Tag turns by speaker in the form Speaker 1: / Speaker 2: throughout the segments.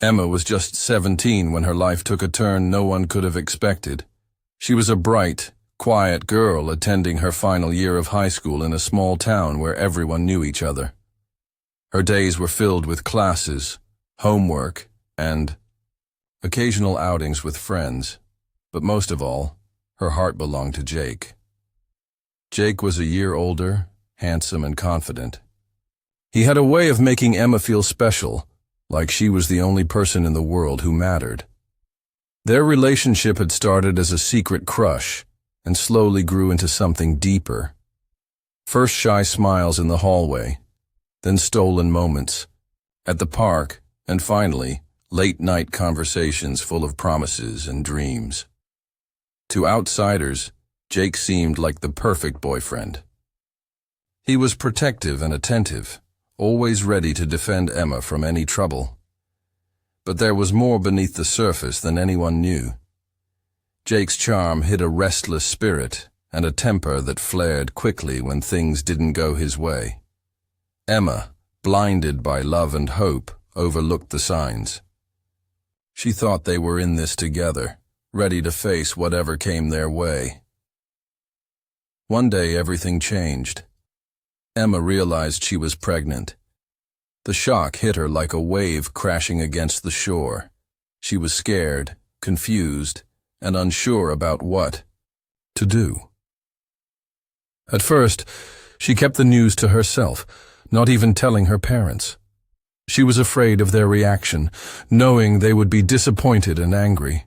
Speaker 1: Emma was just 17 when her life took a turn no one could have expected. She was a bright, quiet girl attending her final year of high school in a small town where everyone knew each other. Her days were filled with classes, homework, and occasional outings with friends, but most of all, her heart belonged to Jake. Jake was a year older, handsome and confident. He had a way of making Emma feel special, like she was the only person in the world who mattered. Their relationship had started as a secret crush and slowly grew into something deeper. First shy smiles in the hallway, then stolen moments at the park, and finally, late-night conversations full of promises and dreams. To outsiders, Jake seemed like the perfect boyfriend. He was protective and attentive, always ready to defend Emma from any trouble. But there was more beneath the surface than anyone knew. Jake's charm hid a restless spirit and a temper that flared quickly when things didn't go his way. Emma, blinded by love and hope, overlooked the signs. She thought they were in this together, ready to face whatever came their way. One day everything changed. Emma realized she was pregnant. The shock hit her like a wave crashing against the shore. She was scared, confused, and unsure about what to do. At first, she kept the news to herself, not even telling her parents. She was afraid of their reaction, knowing they would be disappointed and angry.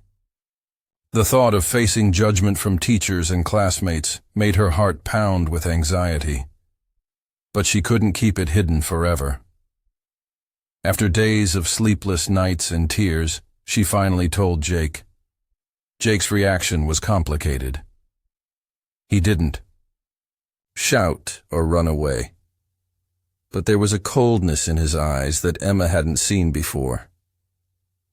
Speaker 1: The thought of facing judgment from teachers and classmates made her heart pound with anxiety. But she couldn't keep it hidden forever. After days of sleepless nights and tears, she finally told Jake. Jake's reaction was complicated. He didn't shout or run away. But there was a coldness in his eyes that Emma hadn't seen before.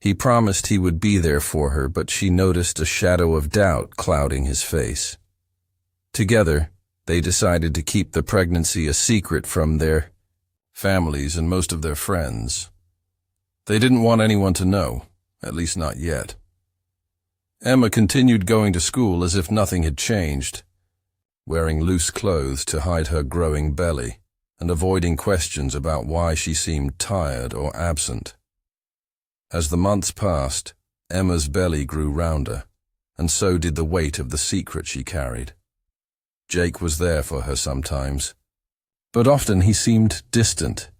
Speaker 1: He promised he would be there for her, but she noticed a shadow of doubt clouding his face. Together, they decided to keep the pregnancy a secret from their families and most of their friends. They didn't want anyone to know, at least not yet. Emma continued going to school as if nothing had changed, wearing loose clothes to hide her growing belly and avoiding questions about why she seemed tired or absent. As the months passed, Emma's belly grew rounder, and so did the weight of the secret she carried. Jake was there for her sometimes, but often he seemed distant.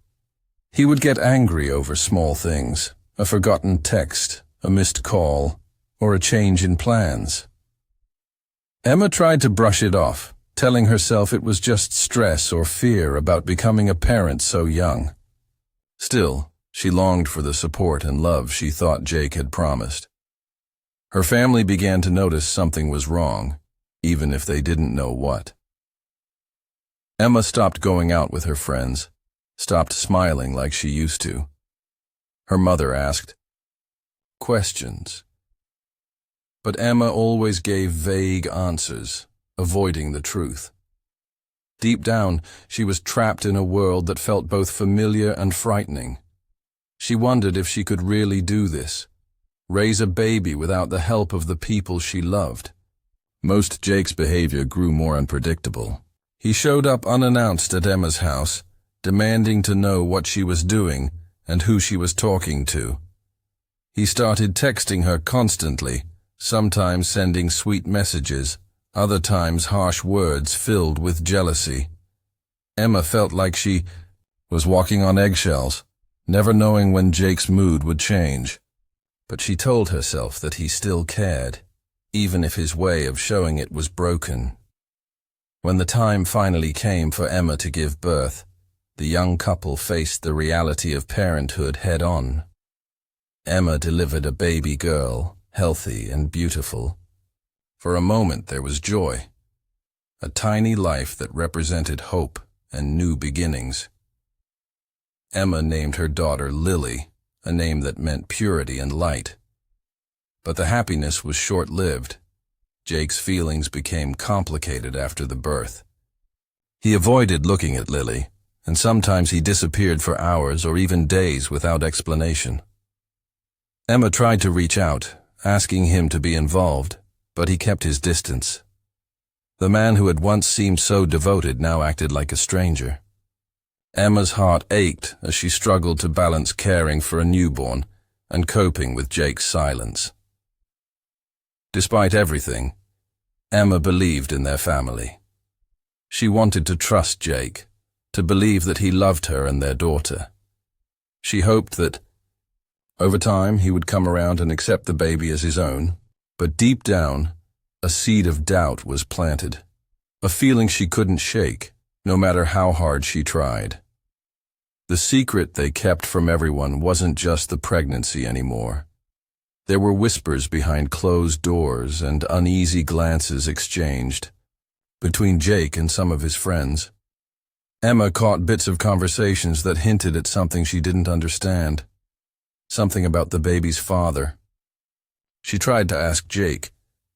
Speaker 1: He would get angry over small things, a forgotten text, a missed call, or a change in plans. Emma tried to brush it off, telling herself it was just stress or fear about becoming a parent so young. Still, she longed for the support and love she thought Jake had promised. Her family began to notice something was wrong, even if they didn't know what. Emma stopped going out with her friends, stopped smiling like she used to. Her mother asked questions. But Emma always gave vague answers, avoiding the truth. Deep down, she was trapped in a world that felt both familiar and frightening. She wondered if she could really do this, raise a baby without the help of the people she loved. Most Jake's behavior grew more unpredictable. He showed up unannounced at Emma's house, demanding to know what she was doing and who she was talking to. He started texting her constantly, sometimes sending sweet messages, other times harsh words filled with jealousy. Emma felt like she was walking on eggshells, never knowing when Jake's mood would change. But she told herself that he still cared, even if his way of showing it was broken. When the time finally came for Emma to give birth, the young couple faced the reality of parenthood head-on. Emma delivered a baby girl, healthy and beautiful. For a moment there was joy, a tiny life that represented hope and new beginnings. Emma named her daughter Lily, a name that meant purity and light. But the happiness was short-lived. Jake's feelings became complicated after the birth. He avoided looking at Lily, and sometimes he disappeared for hours or even days without explanation. Emma tried to reach out, asking him to be involved, but he kept his distance. The man who had once seemed so devoted now acted like a stranger. Emma's heart ached as she struggled to balance caring for a newborn and coping with Jake's silence. Despite everything, Emma believed in their family. She wanted to trust Jake, to believe that he loved her and their daughter. She hoped that, over time, he would come around and accept the baby as his own, but deep down, a seed of doubt was planted, a feeling she couldn't shake, no matter how hard she tried. The secret they kept from everyone wasn't just the pregnancy anymore. There were whispers behind closed doors and uneasy glances exchanged between Jake and some of his friends. Emma caught bits of conversations that hinted at something she didn't understand, something about the baby's father. She tried to ask Jake,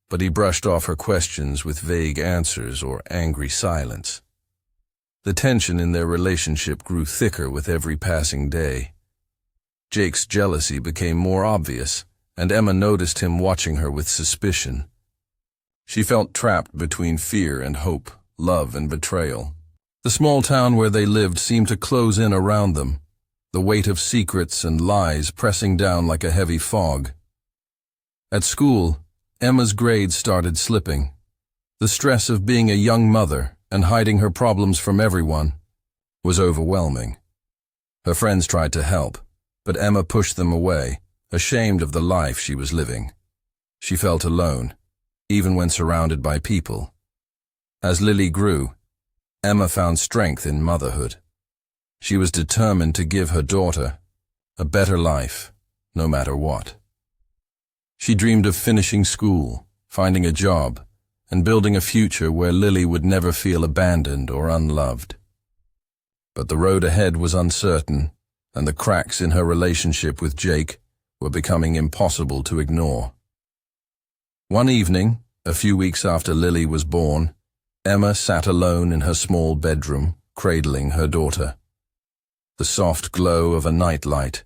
Speaker 1: but he brushed off her questions with vague answers or angry silence. The tension in their relationship grew thicker with every passing day. Jake's jealousy became more obvious, and Emma noticed him watching her with suspicion. She felt trapped between fear and hope, love and betrayal. The small town where they lived seemed to close in around them, the weight of secrets and lies pressing down like a heavy fog. At school, Emma's grades started slipping. The stress of being a young mother and hiding her problems from everyone was overwhelming. Her friends tried to help, but Emma pushed them away, ashamed of the life she was living. She felt alone, even when surrounded by people. As Lily grew, Emma found strength in motherhood. She was determined to give her daughter a better life, no matter what. She dreamed of finishing school, finding a job, and building a future where Lily would never feel abandoned or unloved. But the road ahead was uncertain, and the cracks in her relationship with Jake were becoming impossible to ignore. One evening, a few weeks after Lily was born, Emma sat alone in her small bedroom, cradling her daughter. The soft glow of a nightlight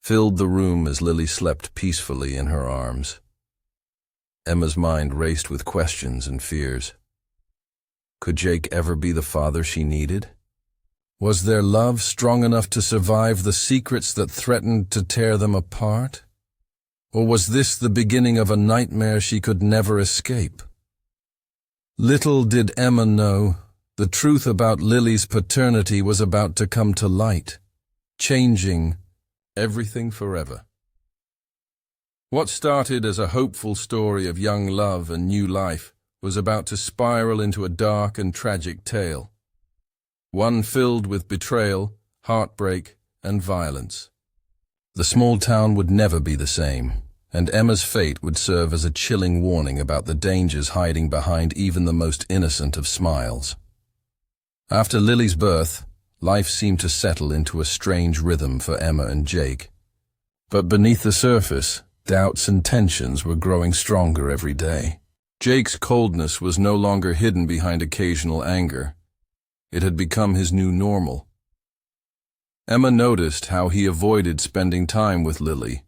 Speaker 1: filled the room as Lily slept peacefully in her arms. Emma's mind raced with questions and fears. Could Jake ever be the father she needed? Was their love strong enough to survive the secrets that threatened to tear them apart? Or was this the beginning of a nightmare she could never escape? Little did Emma know, the truth about Lily's paternity was about to come to light, changing everything forever. What started as a hopeful story of young love and new life was about to spiral into a dark and tragic tale, one filled with betrayal, heartbreak, and violence. The small town would never be the same, and Emma's fate would serve as a chilling warning about the dangers hiding behind even the most innocent of smiles. After Lily's birth, life seemed to settle into a strange rhythm for Emma and Jake. But beneath the surface, doubts and tensions were growing stronger every day. Jake's coldness was no longer hidden behind occasional anger. It had become his new normal. Emma noticed how he avoided spending time with Lily,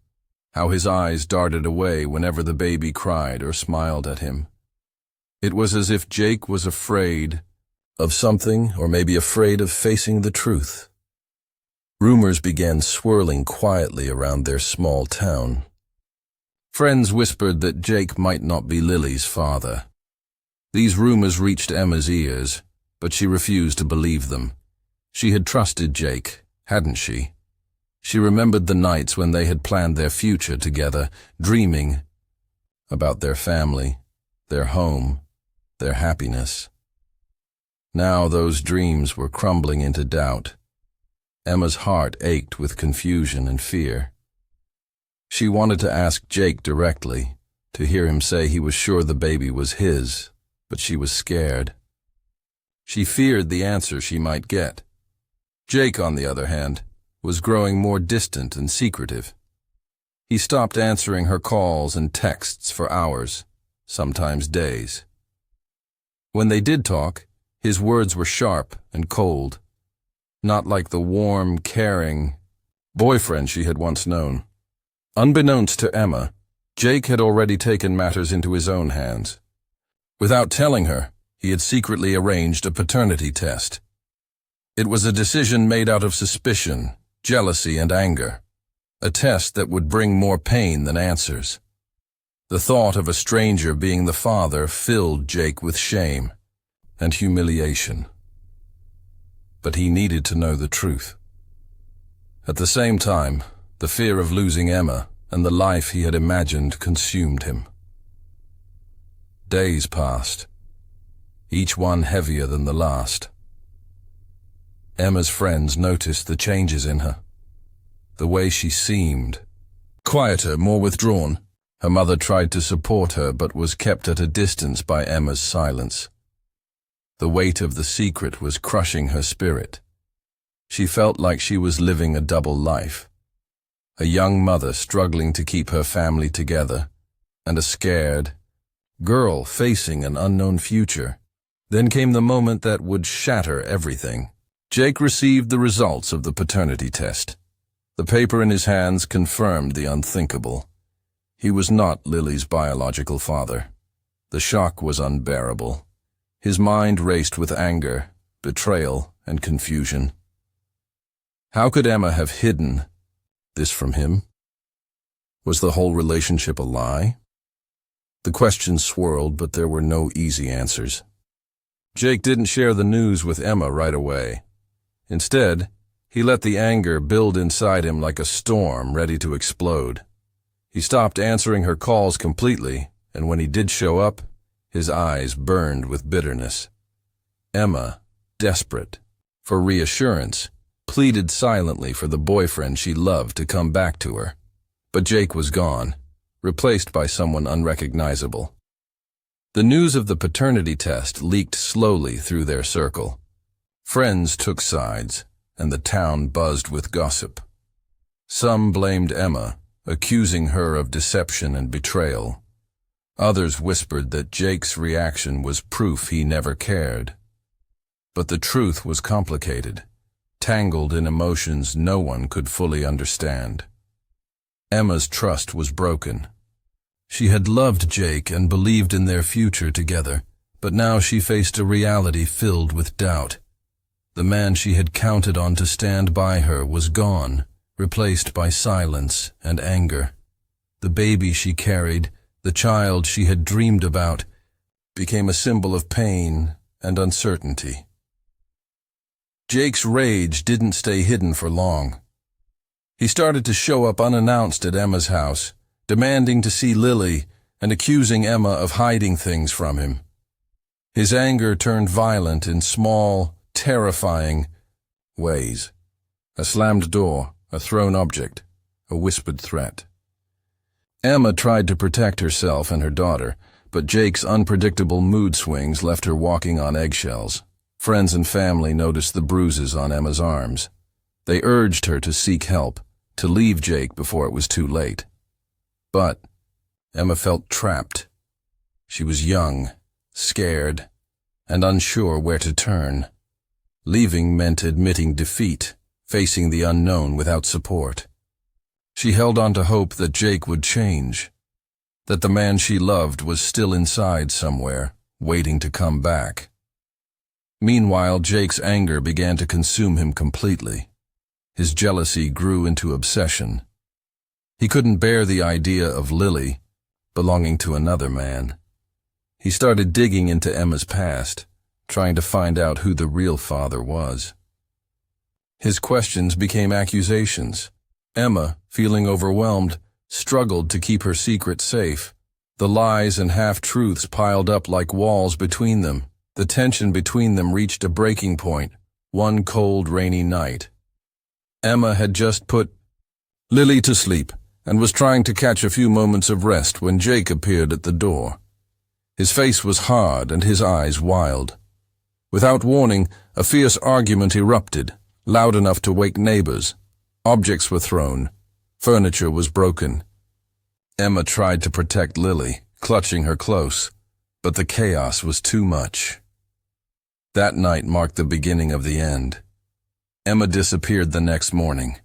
Speaker 1: how his eyes darted away whenever the baby cried or smiled at him. It was as if Jake was afraid of something, or maybe afraid of facing the truth. Rumors began swirling quietly around their small town. Friends whispered that Jake might not be Lily's father. These rumors reached Emma's ears, but she refused to believe them. She had trusted Jake, hadn't she? She remembered the nights when they had planned their future together, dreaming about their family, their home, their happiness. Now those dreams were crumbling into doubt. Emma's heart ached with confusion and fear. She wanted to ask Jake directly, to hear him say he was sure the baby was his, but she was scared. She feared the answer she might get. Jake, on the other hand, was growing more distant and secretive. He stopped answering her calls and texts for hours, sometimes days. When they did talk, his words were sharp and cold, not like the warm, caring boyfriend she had once known. Unbeknownst to Emma, Jake had already taken matters into his own hands. Without telling her, he had secretly arranged a paternity test. It was a decision made out of suspicion, jealousy, and anger. A test that would bring more pain than answers. The thought of a stranger being the father filled Jake with shame and humiliation. But he needed to know the truth. At the same time, the fear of losing Emma and the life he had imagined consumed him. Days passed, each one heavier than the last. Emma's friends noticed the changes in her. The way she seemed. Quieter, more withdrawn. Her mother tried to support her but was kept at a distance by Emma's silence. The weight of the secret was crushing her spirit. She felt like she was living a double life. A young mother struggling to keep her family together, and a scared girl facing an unknown future. Then came the moment that would shatter everything. Jake received the results of the paternity test. The paper in his hands confirmed the unthinkable. He was not Lily's biological father. The shock was unbearable. His mind raced with anger, betrayal, and confusion. How could Emma have hidden this from him? Was the whole relationship a lie? The questions swirled, but there were no easy answers. Jake didn't share the news with Emma right away. Instead, he let the anger build inside him like a storm ready to explode. He stopped answering her calls completely, and when he did show up, his eyes burned with bitterness. Emma, desperate for reassurance, pleaded silently for the boyfriend she loved to come back to her. But Jake was gone, replaced by someone unrecognizable. The news of the paternity test leaked slowly through their circle. Friends took sides, and the town buzzed with gossip. Some blamed Emma, accusing her of deception and betrayal. Others whispered that Jake's reaction was proof he never cared. But the truth was complicated, tangled in emotions no one could fully understand. Emma's trust was broken. She had loved Jake and believed in their future together, but now she faced a reality filled with doubt. The man she had counted on to stand by her was gone, replaced by silence and anger. The baby she carried, the child she had dreamed about, became a symbol of pain and uncertainty. Jake's rage didn't stay hidden for long. He started to show up unannounced at Emma's house, demanding to see Lily and accusing Emma of hiding things from him. His anger turned violent in small, terrifying ways. A slammed door, a thrown object, a whispered threat. Emma tried to protect herself and her daughter, but Jake's unpredictable mood swings left her walking on eggshells. Friends and family noticed the bruises on Emma's arms. They urged her to seek help, to leave Jake before it was too late. But Emma felt trapped. She was young, scared, and unsure where to turn. Leaving meant admitting defeat, facing the unknown without support. She held on to hope that Jake would change, that the man she loved was still inside somewhere, waiting to come back. Meanwhile, Jake's anger began to consume him completely. His jealousy grew into obsession. He couldn't bear the idea of Lily belonging to another man. He started digging into Emma's past, trying to find out who the real father was. His questions became accusations. Emma, feeling overwhelmed, struggled to keep her secret safe. The lies and half-truths piled up like walls between them. The tension between them reached a breaking point, one cold, rainy night. Emma had just put Lily to sleep and was trying to catch a few moments of rest when Jake appeared at the door. His face was hard and his eyes wild. Without warning, a fierce argument erupted, loud enough to wake neighbors. Objects were thrown. Furniture was broken. Emma tried to protect Lily, clutching her close, but the chaos was too much. That night marked the beginning of the end. Emma disappeared the next morning.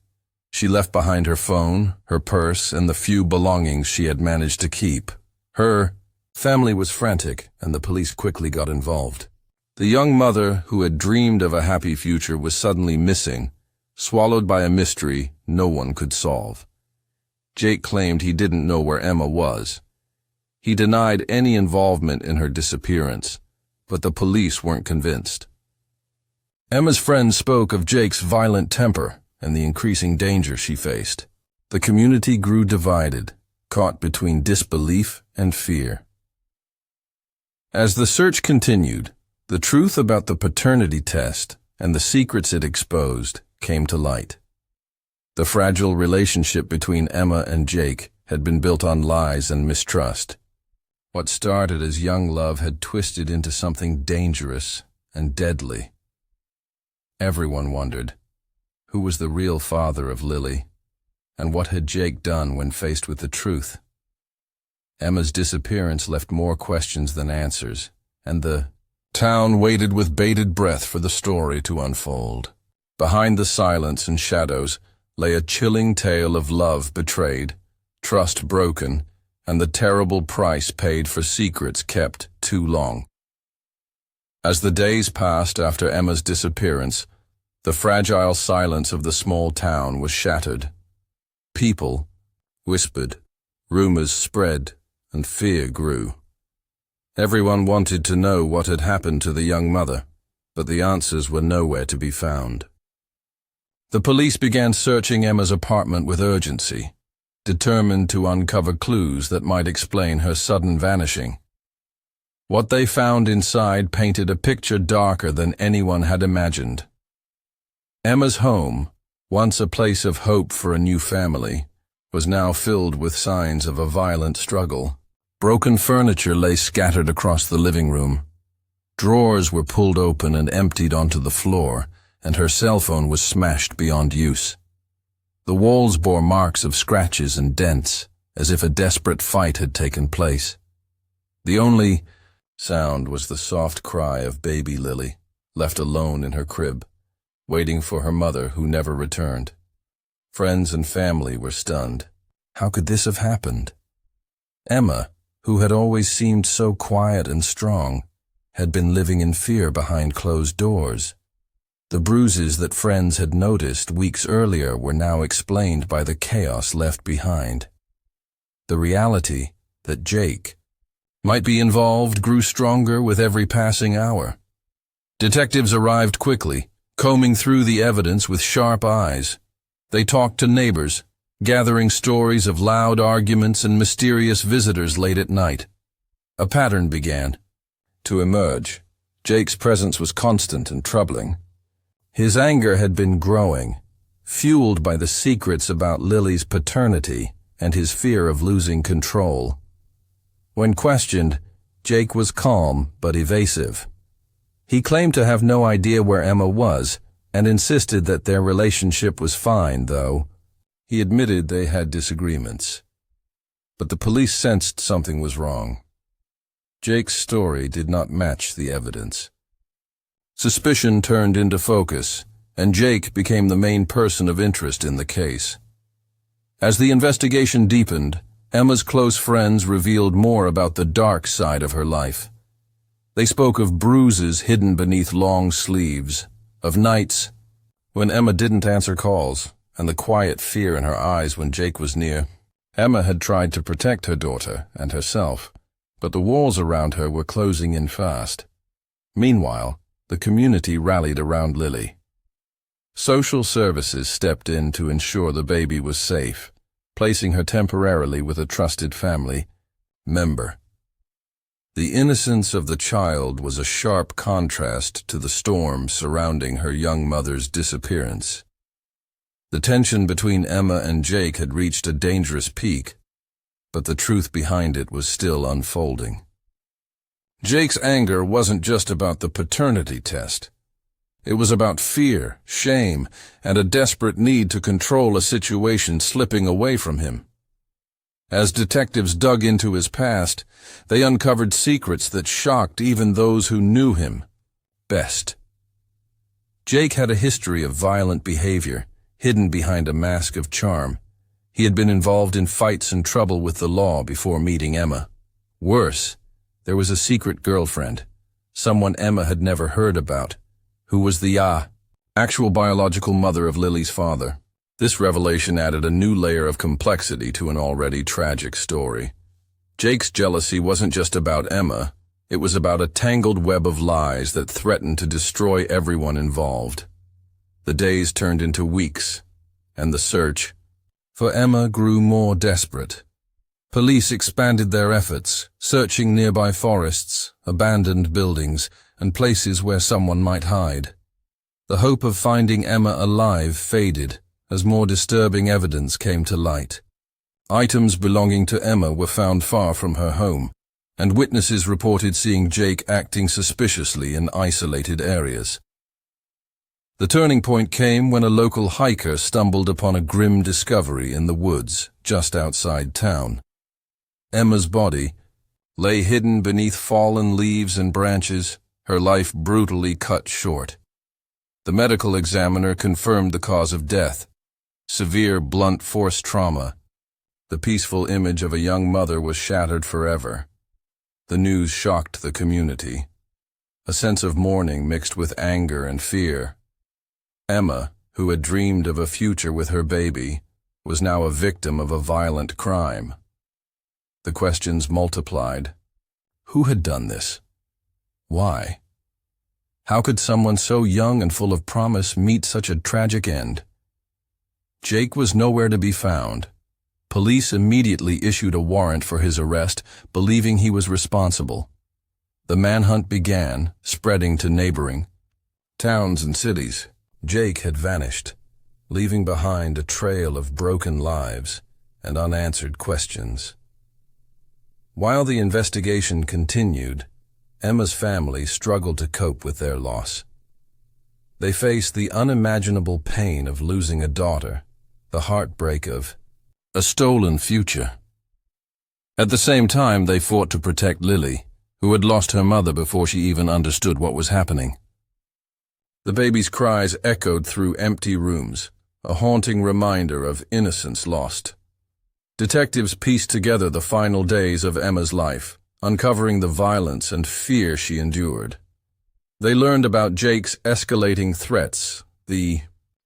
Speaker 1: She left behind her phone, her purse, and the few belongings she had managed to keep. Her family was frantic, and the police quickly got involved. The young mother, who had dreamed of a happy future, was suddenly missing, swallowed by a mystery no one could solve. Jake claimed he didn't know where Emma was. He denied any involvement in her disappearance, but the police weren't convinced. Emma's friends spoke of Jake's violent temper and the increasing danger she faced. The community grew divided, caught between disbelief and fear. As the search continued, the truth about the paternity test and the secrets it exposed came to light. The fragile relationship between Emma and Jake had been built on lies and mistrust. What started as young love had twisted into something dangerous and deadly. Everyone wondered, who was the real father of Lily, and what had Jake done when faced with the truth? Emma's disappearance left more questions than answers, and the town waited with bated breath for the story to unfold. Behind the silence and shadows lay a chilling tale of love betrayed, trust broken, and the terrible price paid for secrets kept too long. As the days passed after Emma's disappearance, the fragile silence of the small town was shattered. People whispered, rumors spread, and fear grew. Everyone wanted to know what had happened to the young mother, but the answers were nowhere to be found. The police began searching Emma's apartment with urgency, determined to uncover clues that might explain her sudden vanishing. What they found inside painted a picture darker than anyone had imagined. Emma's home, once a place of hope for a new family, was now filled with signs of a violent struggle. Broken furniture lay scattered across the living room. Drawers were pulled open and emptied onto the floor, and her cell phone was smashed beyond use. The walls bore marks of scratches and dents, as if a desperate fight had taken place. The only sound was the soft cry of baby Lily, left alone in her crib, waiting for her mother who never returned. Friends and family were stunned. How could this have happened? Emma, who had always seemed so quiet and strong, had been living in fear behind closed doors. The bruises that friends had noticed weeks earlier were now explained by the chaos left behind. The reality that Jake might be involved grew stronger with every passing hour. Detectives arrived quickly, combing through the evidence with sharp eyes. They talked to neighbors, gathering stories of loud arguments and mysterious visitors late at night. A pattern began to emerge. Jake's presence was constant and troubling. His anger had been growing, fueled by the secrets about Lily's paternity and his fear of losing control. When questioned, Jake was calm but evasive. He claimed to have no idea where Emma was and insisted that their relationship was fine, though he admitted they had disagreements. But the police sensed something was wrong. Jake's story did not match the evidence. Suspicion turned into focus, and Jake became the main person of interest in the case. As the investigation deepened, Emma's close friends revealed more about the dark side of her life. They spoke of bruises hidden beneath long sleeves, of nights when Emma didn't answer calls, and the quiet fear in her eyes when Jake was near. Emma had tried to protect her daughter and herself, but the walls around her were closing in fast. Meanwhile, the community rallied around Lily. Social services stepped in to ensure the baby was safe, placing her temporarily with a trusted family member. The innocence of the child was a sharp contrast to the storm surrounding her young mother's disappearance. The tension between Emma and Jake had reached a dangerous peak, but the truth behind it was still unfolding. Jake's anger wasn't just about the paternity test. It was about fear, shame, and a desperate need to control a situation slipping away from him. As detectives dug into his past, they uncovered secrets that shocked even those who knew him best. Jake had a history of violent behavior, hidden behind a mask of charm. He had been involved in fights and trouble with the law before meeting Emma. Worse, there was a secret girlfriend, someone Emma had never heard about, who was the actual biological mother of Lily's father. This revelation added a new layer of complexity to an already tragic story. Jake's jealousy wasn't just about Emma, it was about a tangled web of lies that threatened to destroy everyone involved. The days turned into weeks, and the search for Emma grew more desperate. Police expanded their efforts, searching nearby forests, abandoned buildings, and places where someone might hide. The hope of finding Emma alive faded as more disturbing evidence came to light. Items belonging to Emma were found far from her home, and witnesses reported seeing Jake acting suspiciously in isolated areas. The turning point came when a local hiker stumbled upon a grim discovery in the woods just outside town. Emma's body lay hidden beneath fallen leaves and branches, her life brutally cut short. The medical examiner confirmed the cause of death: severe blunt force trauma. The peaceful image of a young mother was shattered forever. The news shocked the community. A sense of mourning mixed with anger and fear. Emma, who had dreamed of a future with her baby, was now a victim of a violent crime. The questions multiplied. Who had done this? Why? How could someone so young and full of promise meet such a tragic end? Jake was nowhere to be found. Police immediately issued a warrant for his arrest, believing he was responsible. The manhunt began, spreading to neighboring towns and cities. Jake had vanished, leaving behind a trail of broken lives and unanswered questions. While the investigation continued, Emma's family struggled to cope with their loss. They faced the unimaginable pain of losing a daughter, the heartbreak of a stolen future. At the same time, they fought to protect Lily, who had lost her mother before she even understood what was happening. The baby's cries echoed through empty rooms, a haunting reminder of innocence lost. Detectives pieced together the final days of Emma's life, uncovering the violence and fear she endured. They learned about Jake's escalating threats, the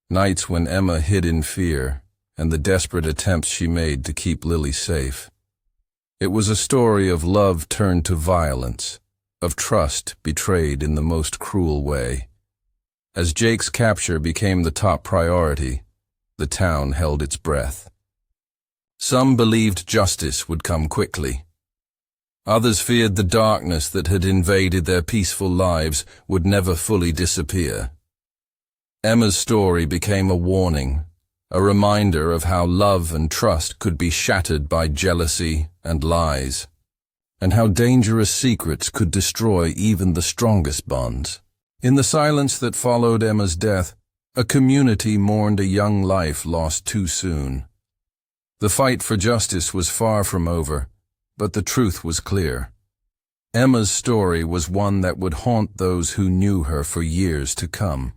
Speaker 1: nights when Emma hid in fear, and the desperate attempts she made to keep Lily safe. It was a story of love turned to violence, of trust betrayed in the most cruel way. As Jake's capture became the top priority, the town held its breath. Some believed justice would come quickly. Others feared the darkness that had invaded their peaceful lives would never fully disappear. Emma's story became a warning, a reminder of how love and trust could be shattered by jealousy and lies, and how dangerous secrets could destroy even the strongest bonds. In the silence that followed Emma's death, a community mourned a young life lost too soon. The fight for justice was far from over, but the truth was clear. Emma's story was one that would haunt those who knew her for years to come.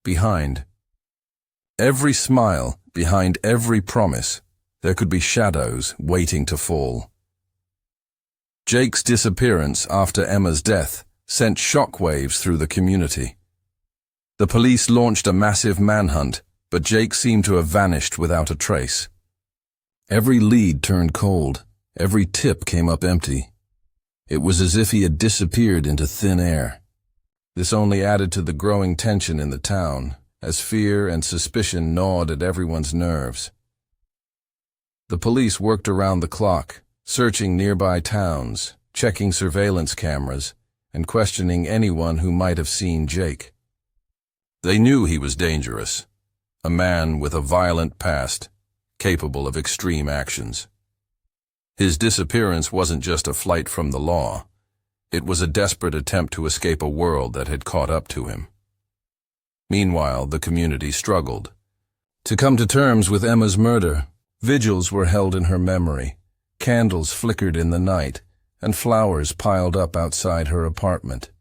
Speaker 1: Behind every smile, behind every promise, there could be shadows waiting to fall. Jake's disappearance after Emma's death sent shockwaves through the community. The police launched a massive manhunt, but Jake seemed to have vanished without a trace. Every lead turned cold, every tip came up empty. It was as if he had disappeared into thin air. This only added to the growing tension in the town, as fear and suspicion gnawed at everyone's nerves. The police worked around the clock, searching nearby towns, checking surveillance cameras, and questioning anyone who might have seen Jake. They knew he was dangerous, a man with a violent past, capable of extreme actions. His disappearance wasn't just a flight from the law. It was a desperate attempt to escape a world that had caught up to him. Meanwhile, the community struggled. To come to terms with Emma's murder, vigils were held in her memory, candles flickered in the night, and flowers piled up outside her apartment.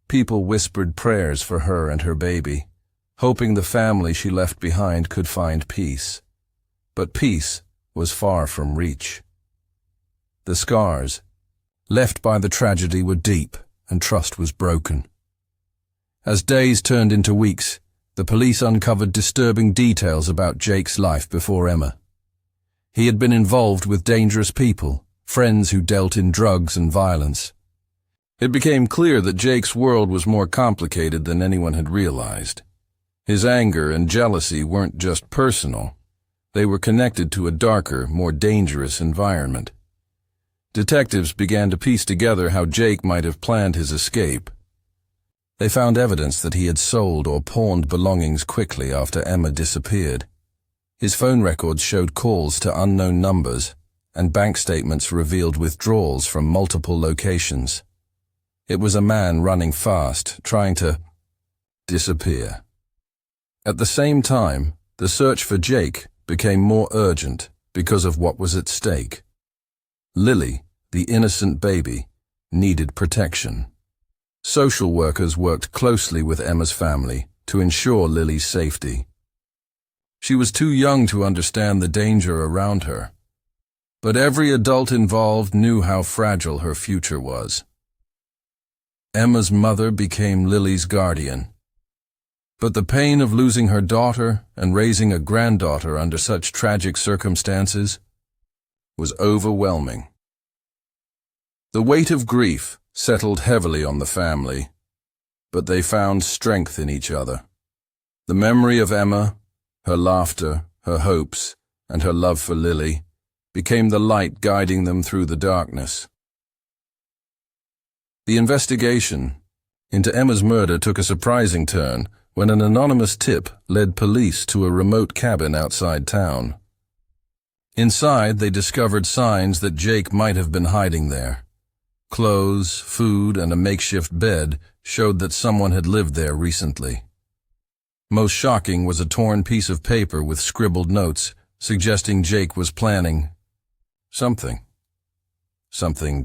Speaker 1: People whispered prayers for her and her baby, hoping the family she left behind could find peace. But peace was far from reach. The scars left by the tragedy were deep, and trust was broken. As days turned into weeks, the police uncovered disturbing details about Jake's life before Emma. He had been involved with dangerous people, friends who dealt in drugs and violence. It became clear that Jake's world was more complicated than anyone had realized. His anger and jealousy weren't just personal. They were connected to a darker, more dangerous environment. Detectives began to piece together how Jake might have planned his escape. They found evidence that he had sold or pawned belongings quickly after Emma disappeared. His phone records showed calls to unknown numbers, and bank statements revealed withdrawals from multiple locations. It was a man running fast, trying to disappear. At the same time, the search for Jake became more urgent because of what was at stake. Lily, the innocent baby, needed protection. Social workers worked closely with Emma's family to ensure Lily's safety. She was too young to understand the danger around her, but every adult involved knew how fragile her future was. Emma's mother became Lily's guardian, but the pain of losing her daughter and raising a granddaughter under such tragic circumstances was overwhelming. The weight of grief settled heavily on the family, but they found strength in each other. The memory of Emma, her laughter, her hopes, and her love for Lily became the light guiding them through the darkness. The investigation into Emma's murder took a surprising turn when an anonymous tip led police to a remote cabin outside town. Inside, they discovered signs that Jake might have been hiding there. Clothes, food, and a makeshift bed showed that someone had lived there recently. Most shocking was a torn piece of paper with scribbled notes suggesting Jake was planning something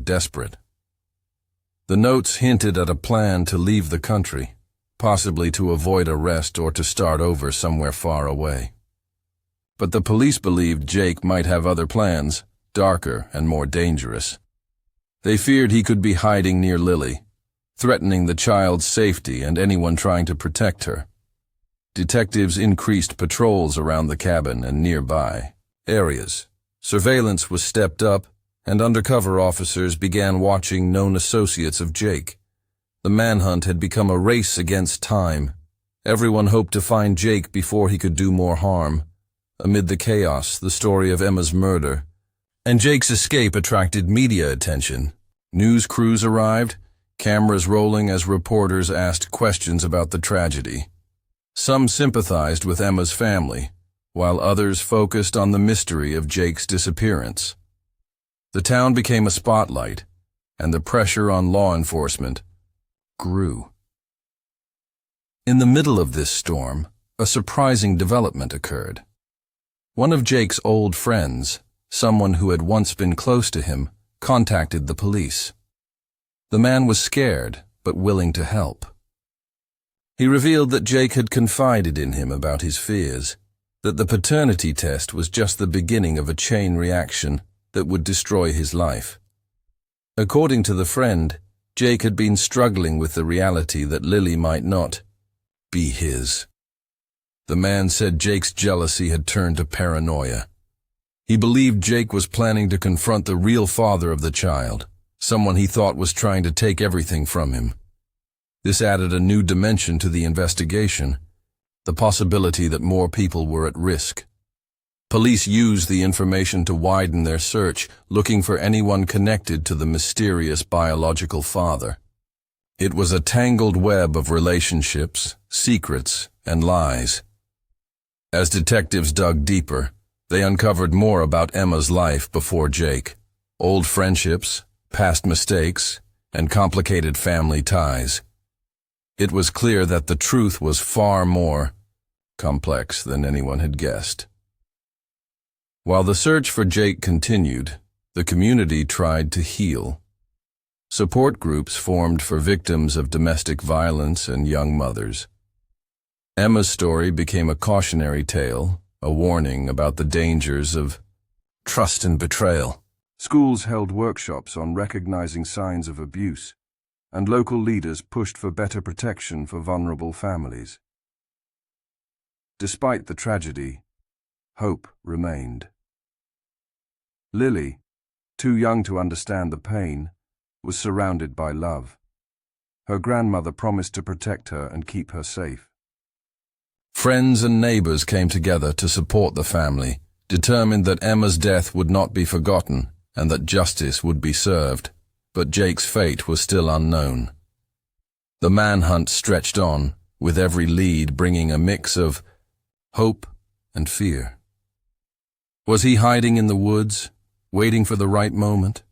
Speaker 1: desperate. The notes hinted at a plan to leave the country, possibly to avoid arrest or to start over somewhere far away. But the police believed Jake might have other plans, darker and more dangerous. They feared he could be hiding near Lily, threatening the child's safety and anyone trying to protect her. Detectives increased patrols around the cabin and nearby areas. Surveillance was stepped up, and undercover officers began watching known associates of Jake. The manhunt had become a race against time. Everyone hoped to find Jake before he could do more harm. Amid the chaos, the story of Emma's murder and Jake's escape attracted media attention. News crews arrived, cameras rolling as reporters asked questions about the tragedy. Some sympathized with Emma's family, while others focused on the mystery of Jake's disappearance. The town became a spotlight, and the pressure on law enforcement grew. In the middle of this storm, a surprising development occurred. One of Jake's old friends, someone who had once been close to him, contacted the police. The man was scared, but willing to help. He revealed that Jake had confided in him about his fears, that the paternity test was just the beginning of a chain reaction that would destroy his life. According to the friend, Jake had been struggling with the reality that Lily might not be his. The man said Jake's jealousy had turned to paranoia. He believed Jake was planning to confront the real father of the child, someone he thought was trying to take everything from him. This added a new dimension to the investigation, the possibility that more people were at risk. Police used the information to widen their search, looking for anyone connected to the mysterious biological father. It was a tangled web of relationships, secrets, and lies. As detectives dug deeper, they uncovered more about Emma's life before Jake, old friendships, past mistakes, and complicated family ties. It was clear that the truth was far more complex than anyone had guessed. While the search for Jake continued, the community tried to heal. Support groups formed for victims of domestic violence and young mothers. Emma's story became a cautionary tale, a warning about the dangers of trust and betrayal. Schools held workshops on recognizing signs of abuse, and local leaders pushed for better protection for vulnerable families. Despite the tragedy, hope remained. Lily, too young to understand the pain, was surrounded by love. Her grandmother promised to protect her and keep her safe. Friends and neighbors came together to support the family, determined that Emma's death would not be forgotten and that justice would be served, but Jake's fate was still unknown. The manhunt stretched on, with every lead bringing a mix of hope and fear. Was he hiding in the woods, waiting for the right moment?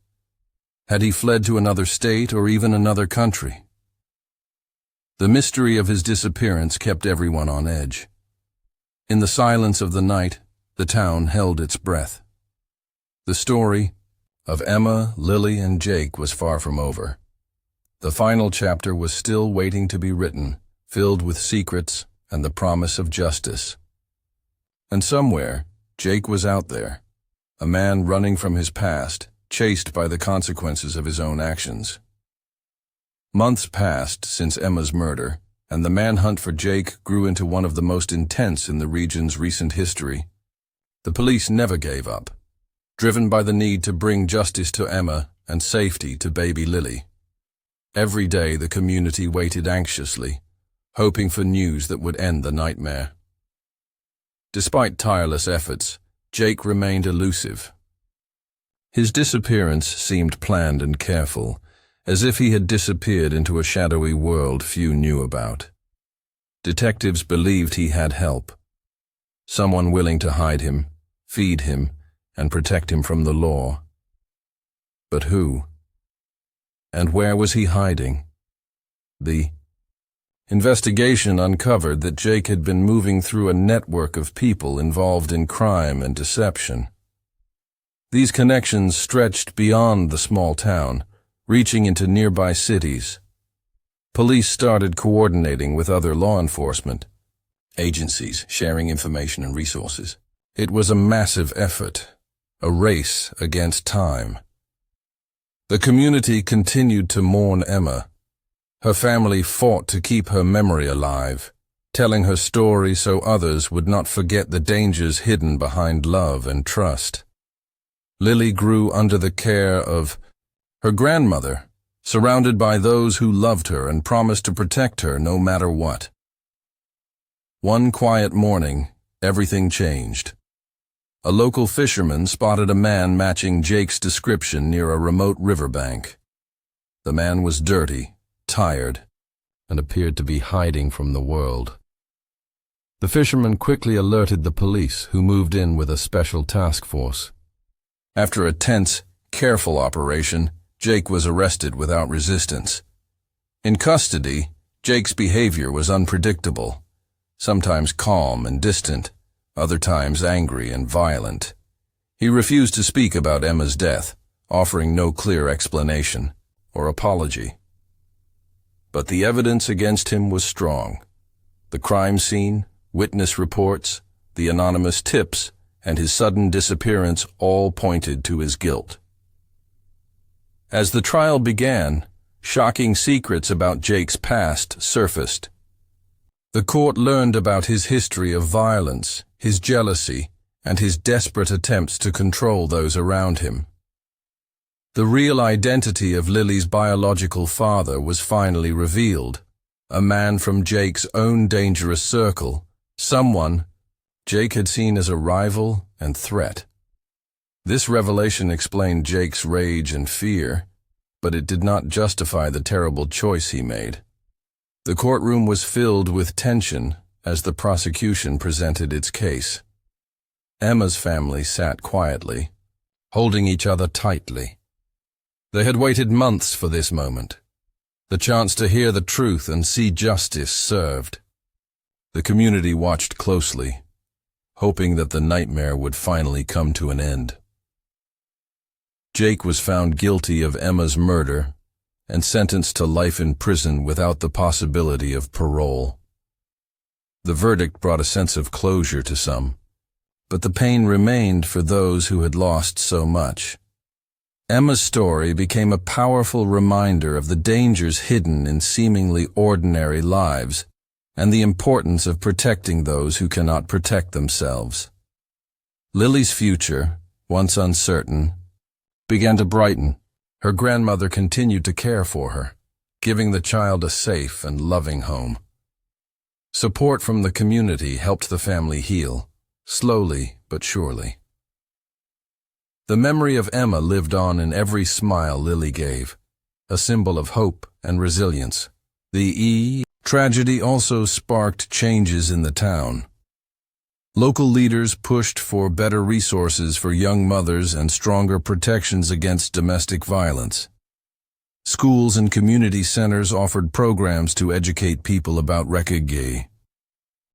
Speaker 1: Had he fled to another state or even another country? The mystery of his disappearance kept everyone on edge. In the silence of the night, the town held its breath. The story of Emma, Lily, and Jake was far from over. The final chapter was still waiting to be written, filled with secrets and the promise of justice. And somewhere, Jake was out there, a man running from his past, chased by the consequences of his own actions. Months passed since Emma's murder, and the manhunt for Jake grew into one of the most intense in the region's recent history. The police never gave up, driven by the need to bring justice to Emma and safety to baby Lily. Every day the community waited anxiously, hoping for news that would end the nightmare. Despite tireless efforts, Jake remained elusive. His disappearance seemed planned and careful, as if he had disappeared into a shadowy world few knew about. Detectives believed he had help, someone willing to hide him, feed him, and protect him from the law. But who? And where was he hiding? The investigation uncovered that Jake had been moving through a network of people involved in crime and deception. These connections stretched beyond the small town, reaching into nearby cities. Police started coordinating with other law enforcement agencies, sharing information and resources. It was a massive effort, a race against time. The community continued to mourn Emma. Her family fought to keep her memory alive, telling her story so others would not forget the dangers hidden behind love and trust. Lily grew under the care of her grandmother, surrounded by those who loved her and promised to protect her no matter what. One quiet morning, everything changed. A local fisherman spotted a man matching Jake's description near a remote riverbank. The man was dirty, tired, and appeared to be hiding from the world. The fisherman quickly alerted the police, who moved in with a special task force. After a tense, careful operation, Jake was arrested without resistance. In custody, Jake's behavior was unpredictable, sometimes calm and distant, other times angry and violent. He refused to speak about Emma's death, offering no clear explanation or apology. But the evidence against him was strong. The crime scene, witness reports, the anonymous tips, and his sudden disappearance all pointed to his guilt. As the trial began, shocking secrets about Jake's past surfaced. The court learned about his history of violence, his jealousy, and his desperate attempts to control those around him. The real identity of Lily's biological father was finally revealed, a man from Jake's own dangerous circle, someone Jake had seen as a rival and threat. This revelation explained Jake's rage and fear, but it did not justify the terrible choice he made. The courtroom was filled with tension as the prosecution presented its case. Emma's family sat quietly, holding each other tightly. They had waited months for this moment, the chance to hear the truth and see justice served. The community watched closely, hoping that the nightmare would finally come to an end. Jake was found guilty of Emma's murder and sentenced to life in prison without the possibility of parole. The verdict brought a sense of closure to some, but the pain remained for those who had lost so much. Emma's story became a powerful reminder of the dangers hidden in seemingly ordinary lives and the importance of protecting those who cannot protect themselves. Lily's future, once uncertain, began to brighten. Her grandmother continued to care for her, giving the child a safe and loving home. Support from the community helped the family heal, slowly but surely. The memory of Emma lived on in every smile Lily gave, a symbol of hope and resilience. The tragedy also sparked changes in the town. Local leaders pushed for better resources for young mothers and stronger protections against domestic violence. Schools and community centers offered programs to educate people about Mackenzie.